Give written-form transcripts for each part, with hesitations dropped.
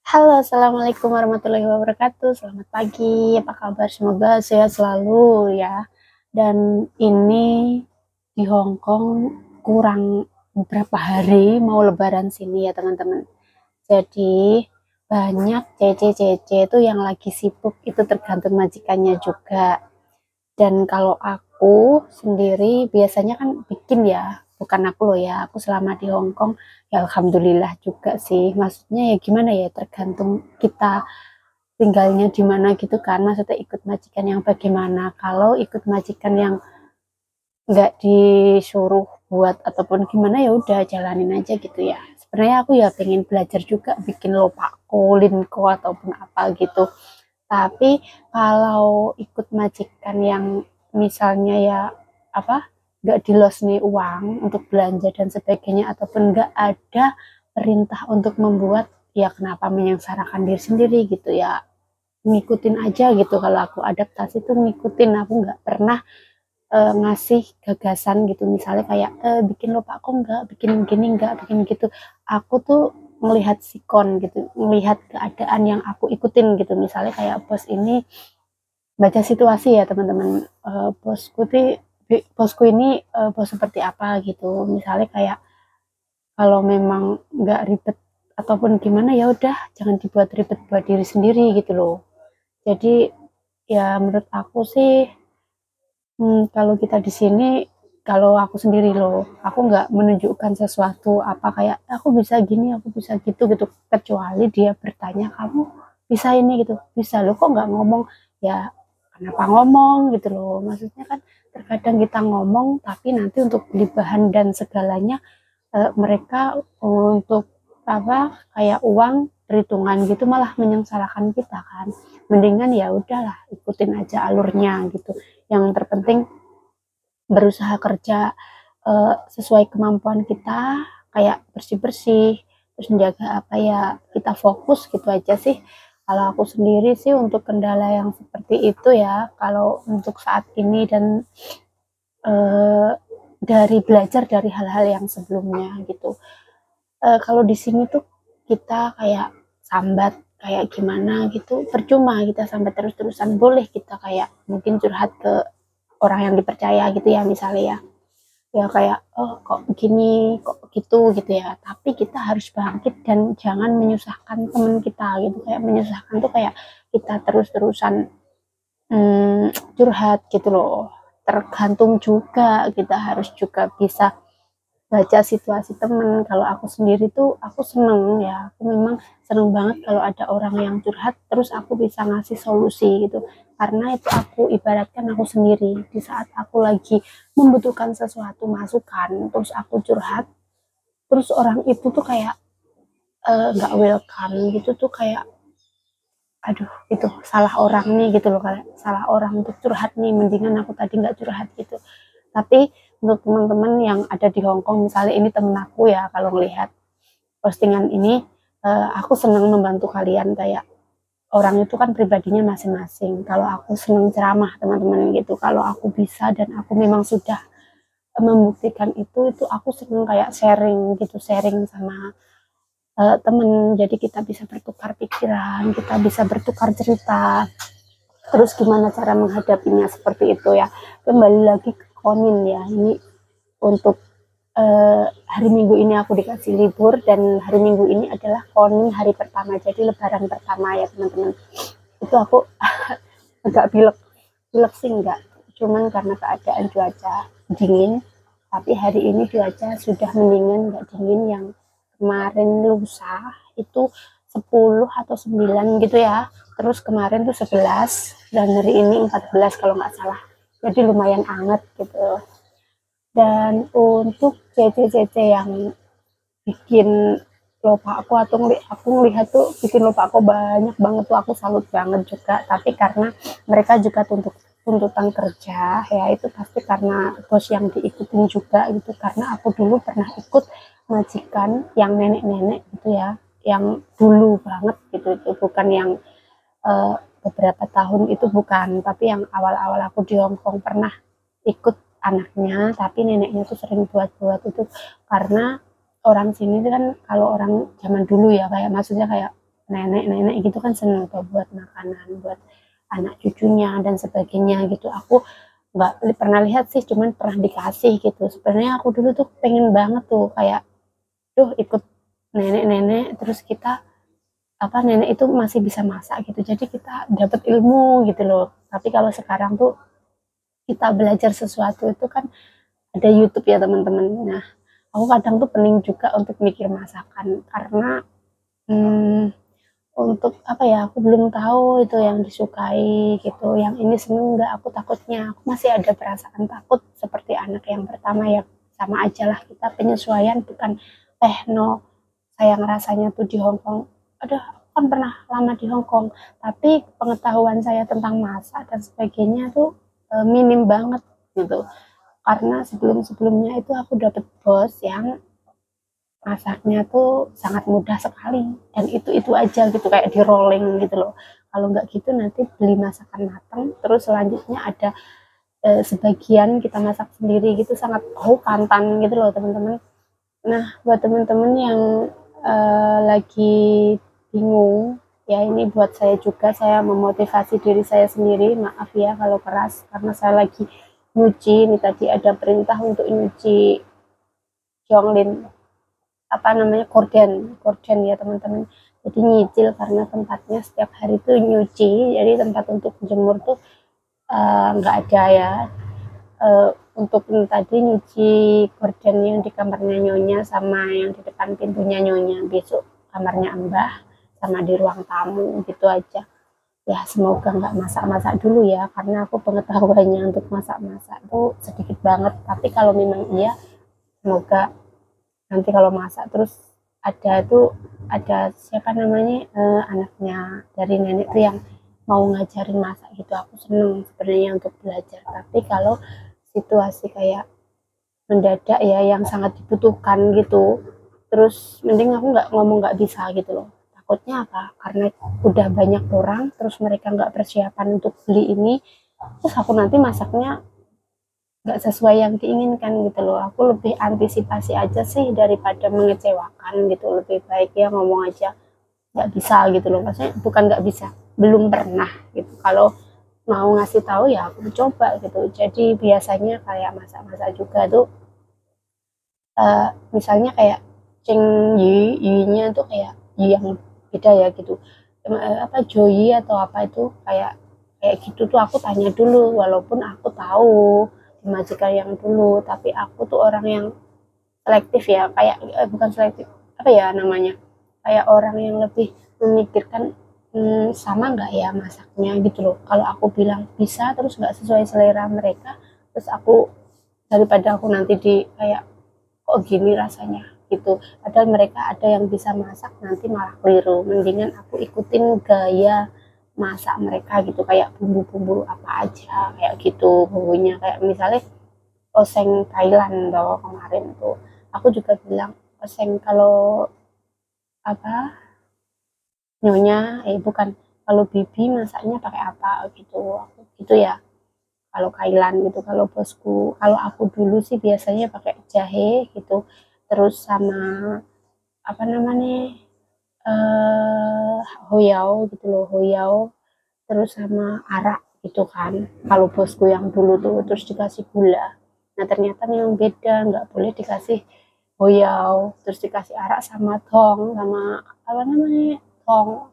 Halo, assalamualaikum warahmatullahi wabarakatuh. Selamat pagi, apa kabar? Semoga sehat selalu ya. Dan ini di Hong Kong kurang beberapa hari mau Lebaran sini ya teman-teman. Jadi banyak cece-cece itu yang lagi sibuk itu tergantung majikannya juga. Dan kalau aku sendiri biasanya kan bikin ya, bukan aku loh ya, aku selama di Hong Kong ya alhamdulillah juga sih. Maksudnya ya gimana ya, tergantung kita tinggalnya di mana gitu kan. Maksudnya ikut majikan yang bagaimana. Kalau ikut majikan yang nggak disuruh buat ataupun gimana ya udah jalanin aja gitu ya. Sebenarnya aku ya pengen belajar juga bikin lopako, linko ataupun apa gitu. Tapi kalau ikut majikan yang misalnya ya apa nggak di los nih uang untuk belanja dan sebagainya ataupun nggak ada perintah untuk membuat ya kenapa menyengsarakan diri sendiri gitu ya, ngikutin aja gitu. Kalau aku adaptasi tuh ngikutin, aku nggak pernah ngasih gagasan gitu, misalnya kayak bikin lupa aku nggak, bikin gini nggak, bikin gitu. Aku tuh melihat sikon gitu, melihat keadaan yang aku ikutin gitu. Misalnya kayak bos ini, baca situasi ya teman-teman. Bosku ini bos seperti apa gitu. Misalnya kayak kalau memang nggak ribet ataupun gimana ya udah jangan dibuat ribet buat diri sendiri gitu loh. Jadi ya menurut aku sih, kalau kita di sini, kalau aku sendiri loh, aku nggak menunjukkan sesuatu apa kayak aku bisa gini, aku bisa gitu gitu, kecuali dia bertanya kamu bisa ini gitu, bisa lo kok nggak ngomong, ya kenapa ngomong gitu loh. Maksudnya kan terkadang kita ngomong tapi nanti untuk beli bahan dan segalanya mereka untuk apa kayak uang perhitungan gitu malah menyengsarakan kita kan. Mendingan ya udahlah ikutin aja alurnya gitu. Yang terpenting berusaha kerja sesuai kemampuan kita, kayak bersih-bersih, terus menjaga apa ya, kita fokus gitu aja sih. Kalau aku sendiri sih untuk kendala yang seperti itu ya, kalau untuk saat ini dan eh, dari belajar dari hal-hal yang sebelumnya gitu. Kalau di sini tuh kita kayak sambat kayak gimana gitu, percuma kita sambat terus-terusan. Boleh kita kayak mungkin curhat ke orang yang dipercaya gitu ya, misalnya ya, ya kayak oh kok begini kok gitu gitu ya, tapi kita harus bangkit dan jangan menyusahkan teman kita gitu. Kayak menyusahkan tuh kayak kita terus-terusan curhat gitu loh. Tergantung juga, kita harus juga bisa baca situasi temen. Kalau aku sendiri tuh aku seneng ya, aku memang seneng banget kalau ada orang yang curhat terus aku bisa ngasih solusi gitu. Karena itu aku ibaratkan aku sendiri di saat aku lagi membutuhkan sesuatu masukan, terus aku curhat, terus orang itu tuh kayak nggak welcome gitu, tuh kayak aduh itu salah orang nih gitu loh, kayak salah orang untuk curhat nih, mendingan aku tadi nggak curhat gitu. Tapi untuk teman-teman yang ada di Hong Kong, misalnya ini temen aku ya, kalau melihat postingan ini aku senang membantu kalian. Kayak orang itu kan pribadinya masing-masing. Kalau aku senang ceramah teman-teman gitu, kalau aku bisa dan aku memang sudah membuktikan itu aku senang kayak sharing gitu, sharing sama temen. Jadi kita bisa bertukar pikiran, kita bisa bertukar cerita, terus gimana cara menghadapinya seperti itu ya. Kembali lagi ke konin ya, ini untuk hari Minggu ini aku dikasih libur dan hari Minggu ini adalah konin hari pertama, jadi lebaran pertama ya teman-teman. Itu aku agak pilek, pilek sih enggak, cuman karena keadaan cuaca dingin. Tapi hari ini cuaca sudah mendingan, enggak dingin. Yang kemarin lusa itu 10 atau 9 gitu ya, terus kemarin tuh 11 dan hari ini 14 kalau nggak salah, jadi lumayan anget gitu. Dan untuk cc-cc yang bikin lupa aku, atau aku ngelihat tuh bikin lupa aku banyak banget tuh, aku salut banget juga. Tapi karena mereka juga tuntutan kerja ya, itu pasti karena bos yang diikutin juga gitu. Karena aku dulu pernah ikut majikan yang nenek-nenek gitu ya, yang dulu banget gitu, itu bukan yang beberapa tahun itu, bukan, tapi yang awal-awal aku di Hong Kong pernah ikut anaknya, tapi neneknya tuh sering buat-buat itu. Karena orang sini kan, kalau orang zaman dulu ya, kayak maksudnya kayak nenek-nenek gitu kan seneng tuh buat makanan buat anak cucunya dan sebagainya gitu. Aku nggak pernah lihat sih, cuman pernah dikasih gitu. Sebenarnya aku dulu tuh pengen banget tuh kayak duh ikut nenek-nenek, terus kita apa nenek itu masih bisa masak gitu, jadi kita dapat ilmu gitu loh. Tapi kalau sekarang tuh kita belajar sesuatu itu kan ada YouTube ya teman-teman. Nah aku kadang tuh pening juga untuk mikir masakan karena hmm, untuk apa ya, aku belum tahu itu yang disukai gitu, yang ini seneng nggak. Aku takutnya aku masih ada perasaan takut seperti anak yang pertama ya. Sama aja lah, kita penyesuaian bukan no saya ngerasanya tuh di Hong Kong, aduh aku kan pernah lama di Hong Kong, tapi pengetahuan saya tentang masak dan sebagainya tuh minim banget gitu. Karena sebelum-sebelumnya itu aku dapet bos yang masaknya tuh sangat mudah sekali dan itu aja gitu, kayak di rolling gitu loh. Kalau nggak gitu nanti beli masakan matang terus selanjutnya ada sebagian kita masak sendiri gitu, sangat pantan gitu loh teman-teman. Nah buat teman-teman yang lagi bingung ya, ini buat saya juga, saya memotivasi diri saya sendiri. Maaf ya kalau keras karena saya lagi nyuci. Ini tadi ada perintah untuk nyuci Jonglin, apa namanya, korden korden ya teman-teman. Jadi nyicil karena tempatnya setiap hari tuh nyuci, jadi tempat untuk jemur tuh nggak ada ya. Untuk tadi nyuci korden yang di kamarnya nyonya sama yang di depan pintunya nyonya, besok kamarnya mbah sama di ruang tamu gitu aja ya. Semoga nggak masak-masak dulu ya, karena aku pengetahuannya untuk masak-masak tuh sedikit banget. Tapi kalau memang iya, semoga nanti kalau masak terus ada tuh, ada siapa namanya, anaknya dari nenek tuh yang mau ngajarin masak gitu, aku seneng sebenarnya untuk belajar. Tapi kalau situasi kayak mendadak ya yang sangat dibutuhkan gitu, terus mending aku nggak ngomong nggak bisa gitu loh. Takutnya apa, karena udah banyak orang terus mereka nggak persiapan untuk beli ini, terus aku nanti masaknya nggak sesuai yang diinginkan gitu loh. Aku lebih antisipasi aja sih daripada mengecewakan gitu. Lebih baik ya ngomong aja nggak bisa gitu loh. Maksudnya bukan nggak bisa, belum pernah gitu. Kalau mau ngasih tahu ya aku coba gitu. Jadi biasanya kayak masak-masak juga tuh, misalnya kayak ceng yi nya tuh kayak yi yang beda ya gitu. Apa joyi atau apa itu kayak kayak gitu tuh aku tanya dulu, walaupun aku tahu majikan yang dulu, tapi aku tuh orang yang selektif ya, kayak bukan selektif, apa ya namanya, kayak orang yang lebih memikirkan sama nggak ya masaknya gitu loh. Kalau aku bilang bisa terus nggak sesuai selera mereka, terus aku, daripada aku nanti di kayak kok gini rasanya gitu, padahal mereka ada yang bisa masak nanti malah keliru, mendingan aku ikutin gaya masak mereka gitu, kayak bumbu-bumbu apa aja kayak gitu bumbunya. Kayak misalnya oseng Thailand loh kemarin tuh, aku juga bilang oseng kalau apa nyonya, bukan, kalau bibi masaknya pakai apa gitu, aku gitu ya. Kalau Thailand gitu, kalau bosku, kalau aku dulu sih biasanya pakai jahe gitu, terus sama apa namanya, hoyao gitu loh, hoyao, terus sama arak gitu kan. Kalau bosku yang dulu tuh terus dikasih gula. Nah ternyata memang beda, nggak boleh dikasih hoyao terus dikasih arak sama tong, sama apa namanya, tong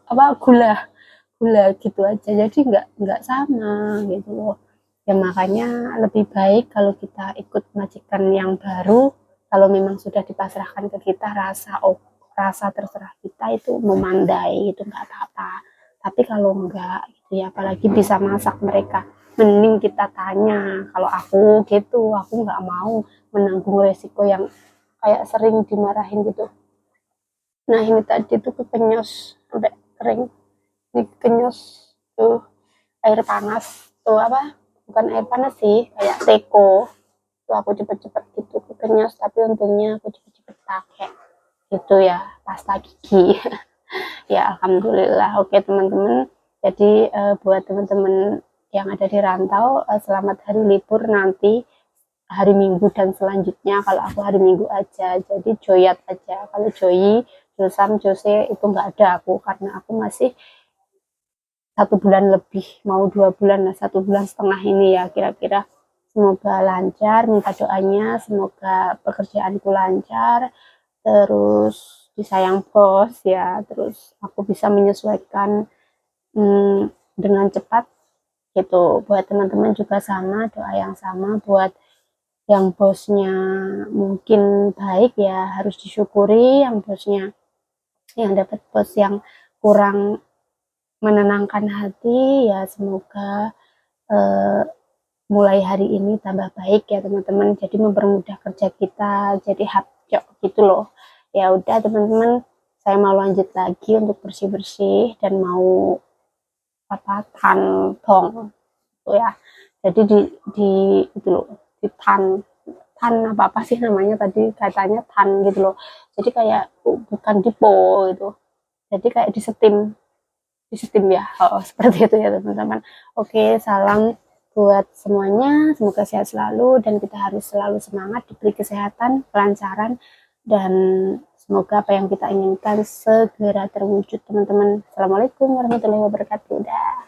apa, gula gula gitu aja, jadi nggak sama gitu loh. Ya makanya lebih baik kalau kita ikut majikan yang baru, kalau memang sudah dipasrahkan ke kita rasa, oh rasa terserah kita itu memandai itu nggak apa-apa. Tapi kalau enggak gitu ya, apalagi bisa masak mereka, mending kita tanya. Kalau aku gitu, aku nggak mau menanggung resiko yang kayak sering dimarahin gitu. Nah ini tadi tuh kekenyos sampai kering, ini kenyos tuh air panas tuh, apa, bukan air panas sih, kayak teko tuh, aku cepet-cepet gitu kekenyos, tapi untungnya aku cepet-cepet pakai gitu ya pasta gigi. Ya alhamdulillah. Oke teman-teman, jadi buat teman-teman yang ada di rantau, selamat hari libur nanti. hari Minggu dan selanjutnya. Kalau aku hari Minggu aja, jadi Joyat aja. Kalau Joyi, Josam, Jose itu nggak ada aku, karena aku masih 1 bulan lebih, mau 2 bulan lah, 1 bulan setengah ini ya kira-kira. Semoga lancar, minta doanya, semoga pekerjaanku lancar, terus disayang bos ya, terus aku bisa menyesuaikan dengan cepat gitu. Buat teman-teman juga sama, doa yang sama. Buat yang bosnya mungkin baik ya harus disyukuri, yang bosnya yang dapat bos yang kurang menenangkan hati ya semoga mulai hari ini tambah baik ya teman-teman, jadi mempermudah kerja kita, jadi hapcok gitu loh. Ya udah teman-teman, saya mau lanjut lagi untuk bersih-bersih dan mau apa tong gitu ya. Jadi di itu loh, di tan apa apa sih namanya tadi katanya tan gitu loh. Jadi kayak bukan dipo gitu. Jadi kayak di steam ya. Oh, seperti itu ya teman-teman. Oke, salam buat semuanya, semoga sehat selalu dan kita harus selalu semangat, diberi kesehatan, kelancaran, dan semoga apa yang kita inginkan segera terwujud teman-teman. Assalamualaikum warahmatullahi wabarakatuh. Dah.